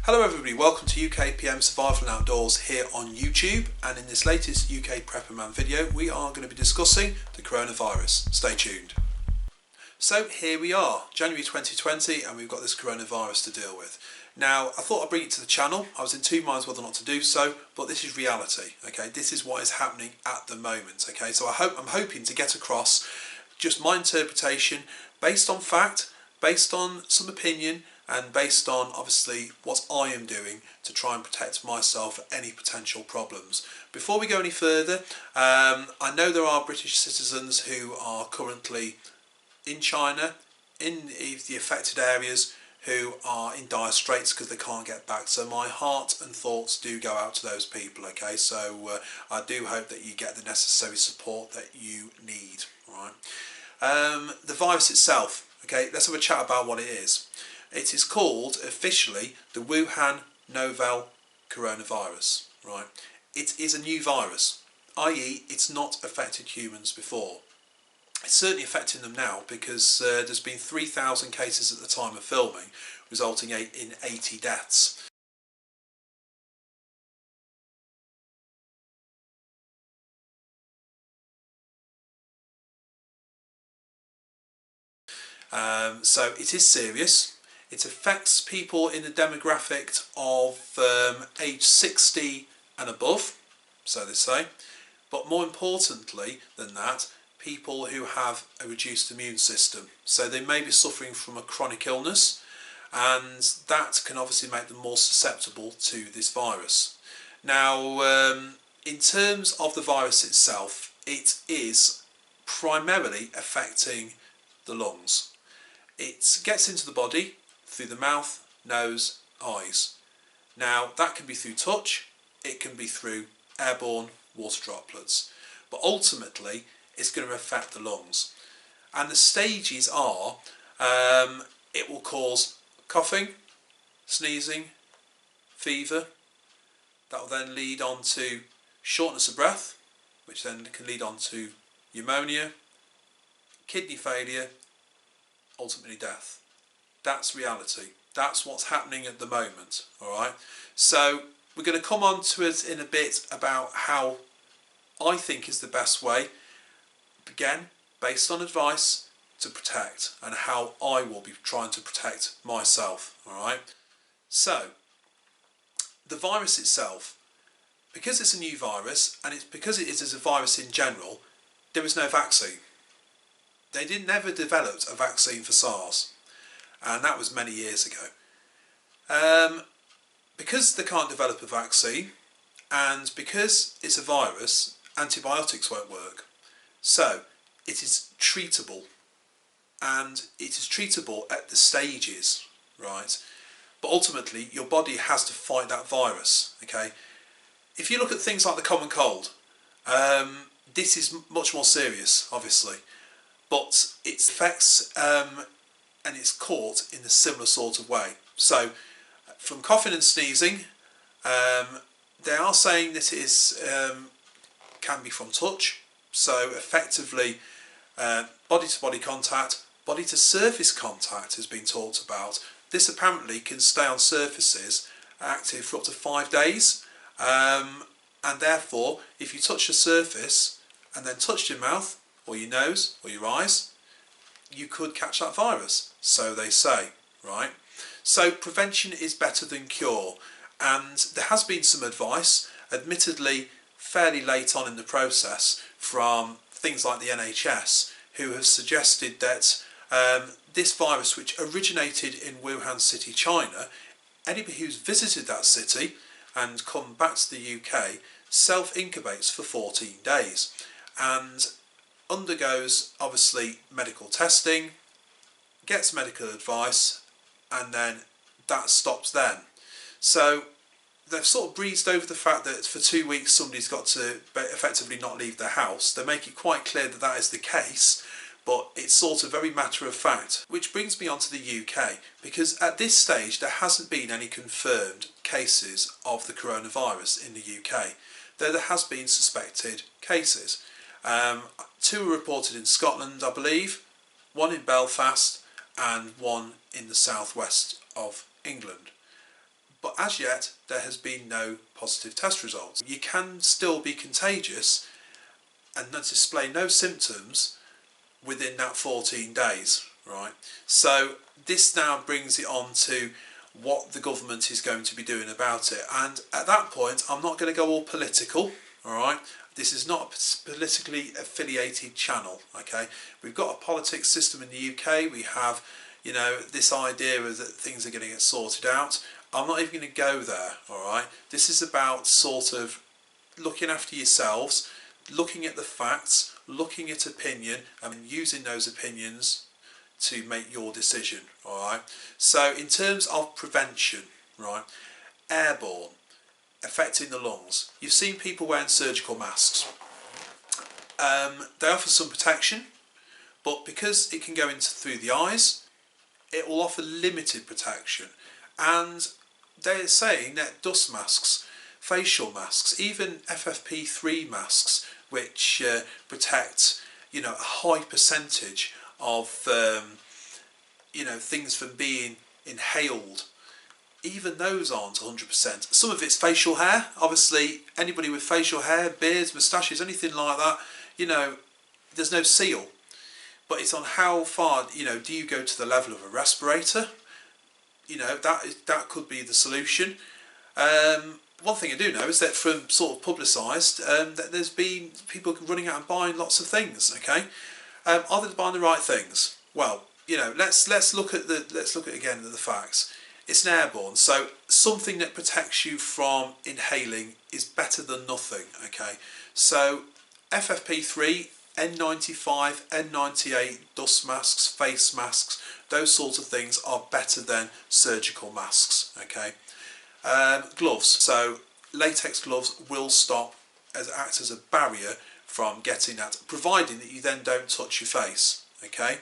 Hello everybody, welcome to UKPM Survival and Outdoors here on YouTube, and in this latest UKPrepperman video we are going to be discussing the coronavirus. Stay tuned. So here we are, January 2020, and we've got this coronavirus to deal with. Now I thought I'd bring it to the channel. I was in two minds whether or not to do so, but this is reality, okay? This is what is happening at the moment, okay? So I'm hoping to get across just my interpretation based on fact, based on some opinion, and based on obviously what I am doing to try and protect myself from any potential problems. Before we go any further, I know there are British citizens who are currently in China, in the affected areas, who are in dire straits because they can't get back. So my heart and thoughts do go out to those people, okay? So I do hope that you get the necessary support that you need, all right? The virus itself, okay, let's have a chat about what it is. It is called officially the Wuhan Novel Coronavirus, right? It is a new virus, i.e. it's not affected humans before. It's certainly affecting them now because there's been 3,000 cases at the time of filming, resulting in 80 deaths. So it is serious. It affects people in the demographic of age 60 and above, so they say, but more importantly than that, people who have a reduced immune system. So they may be suffering from a chronic illness, and that can obviously make them more susceptible to this virus. Now, in terms of the virus itself, it is primarily affecting the lungs. It gets into the body through the mouth, nose, eyes. Now that can be through touch, it can be through airborne water droplets, but ultimately it's going to affect the lungs. And the stages are, it will cause coughing, sneezing, fever. That will then lead on to shortness of breath, which then can lead on to pneumonia, kidney failure, ultimately death. That's reality. That's what's happening at the moment, alright? So we're going to come on to it in a bit about how I think is the best way, again, based on advice, to protect, and how I will be trying to protect myself, alright? So, the virus itself, because it's a new virus, and it's because it is a virus in general, there is no vaccine. They never developed a vaccine for SARS, and that was many years ago. Because they can't develop a vaccine, and because it's a virus, antibiotics won't work. So it is treatable, and it is treatable at the stages, right? But ultimately your body has to fight that virus, okay? If you look at things like the common cold, this is much more serious, obviously, but its effects and it's caught in a similar sort of way. So from coughing and sneezing, they are saying that it is can be from touch, so effectively body to body contact, body to surface contact has been talked about. This apparently can stay on surfaces active for up to 5 days, and therefore if you touch the surface and then touch your mouth or your nose or your eyes, you could catch that virus, so they say, right? So prevention is better than cure, and there has been some advice, admittedly fairly late on in the process, from things like the NHS, who have suggested that this virus, which originated in Whuhan City, China, anybody who's visited that city and come back to the UK self-incubates for 14 days and undergoes obviously medical testing, gets medical advice, and then that stops then. So they've sort of breezed over the fact that for 2 weeks somebody's got to effectively not leave their house. They make it quite clear that that is the case, but it's sort of very matter of fact. Which brings me on to the UK, because at this stage there hasn't been any confirmed cases of the coronavirus in the UK, though there has been suspected cases. 2 were reported in Scotland, I believe, 1 in Belfast and 1 in the southwest of England. but as yet there has been no positive test results. You can still be contagious and display no symptoms within that 14 days, right? So this now brings it on to what the government is going to be doing about it, and at that point I'm not going to go all political, all right? This is not a politically affiliated channel, okay? We've got a politics system in the UK. We have, you know, this idea that things are going to get sorted out. I'm not even going to go there, all right? This is about sort of looking after yourselves, looking at the facts, looking at opinion, and using those opinions to make your decision, all right? So in terms of prevention, right, airborne, affecting the lungs, you've seen people wearing surgical masks. They offer some protection, but because it can go through the eyes, it will offer limited protection. And they're saying that dust masks, facial masks, even FFP3 masks, which protect, you know, a high percentage of you know, things from being inhaled, even those aren't 100%. Some of it's facial hair. Obviously, anybody with facial hair, beards, moustaches, anything like that, you know, there's no seal. But it's on how far, you know, do you go to the level of a respirator? You know, that could be the solution. One thing I do know is that from sort of publicised, that there's been people running out and buying lots of things. Okay, are they buying the right things? Well, you know, let's look at again at the facts. It's an airborne, so something that protects you from inhaling is better than nothing. Okay, so FFP3, N95, N98, dust masks, face masks, those sorts of things are better than surgical masks. Okay, gloves. So latex gloves will act as a barrier from getting that, providing that you then don't touch your face. Okay.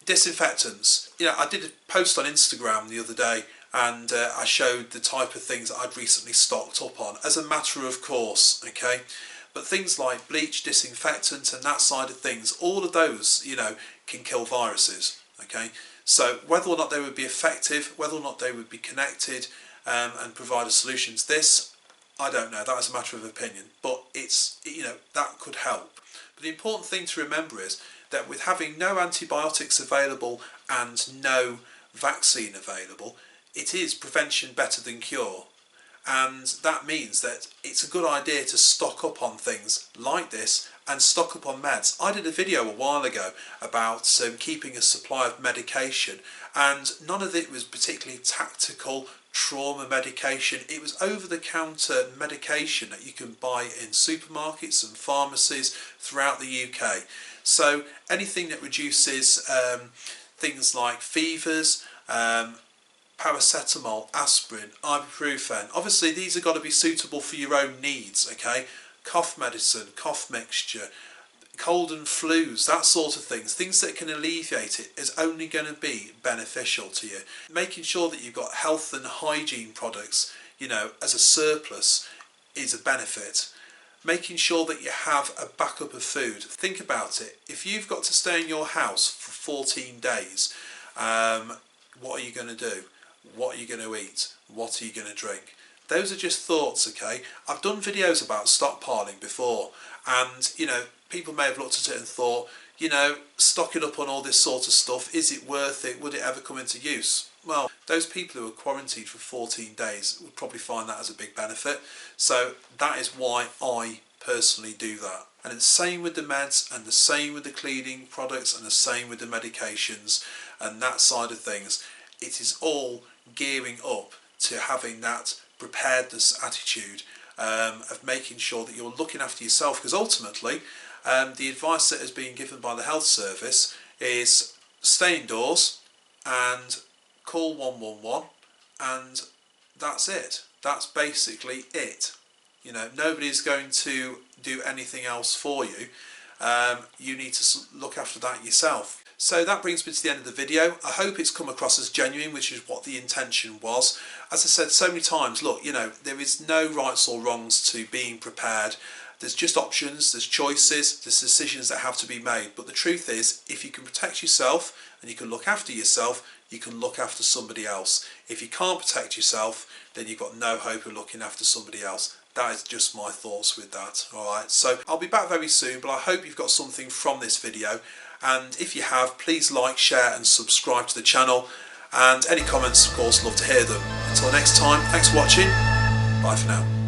Disinfectants. You know, I did a post on Instagram the other day, and I showed the type of things that I'd recently stocked up on as a matter of course. Okay, but things like bleach, disinfectant, and that side of things, all of those, you know, can kill viruses. Okay, so whether or not they would be effective, whether or not they would be connected and provide a solution to this, I don't know. That is a matter of opinion, but it's, you know, that could help. But the important thing to remember is that with having no antibiotics available and no vaccine available, it is prevention better than cure. And that means that it's a good idea to stock up on things like this and stock up on meds. I did a video a while ago about keeping a supply of medication, and none of it was particularly tactical trauma medication. It was over-the-counter medication that you can buy in supermarkets and pharmacies throughout the UK. So anything that reduces things like fevers, paracetamol, aspirin, ibuprofen. Obviously these have got to be suitable for your own needs, okay? Cough medicine, cough mixture, cold and flus, that sort of things. Things that can alleviate it is only going to be beneficial to you. Making sure that you've got health and hygiene products, you know, as a surplus is a benefit. Making sure that you have a backup of food. Think about it. If you've got to stay in your house for 14 days, what are you going to do? What are you going to eat? What are you going to drink? Those are just thoughts, okay? I've done videos about stockpiling before, and, you know, people may have looked at it and thought, you know, stocking up on all this sort of stuff, is it worth it? Would it ever come into use? Well, those people who are quarantined for 14 days would probably find that as a big benefit. So that is why I personally do that. And it's the same with the meds, and the same with the cleaning products, and the same with the medications and that side of things. It is all gearing up to having that preparedness attitude of making sure that you're looking after yourself, because ultimately the advice that has been given by the health service is stay indoors and call 111, and that's it. That's basically it. You know, nobody's going to do anything else for you. You need to look after that yourself. So that brings me to the end of the video. I hope it's come across as genuine, which is what the intention was. As I said so many times, look, you know, there is no rights or wrongs to being prepared. There's just options, there's choices, there's decisions that have to be made. But the truth is, if you can protect yourself and you can look after yourself, you can look after somebody else. If you can't protect yourself, then you've got no hope of looking after somebody else. That is just my thoughts with that. Alright, so I'll be back very soon, but I hope you've got something from this video. And if you have, please like, share and subscribe to the channel. And any comments, of course, love to hear them. Until next time, thanks for watching. Bye for now.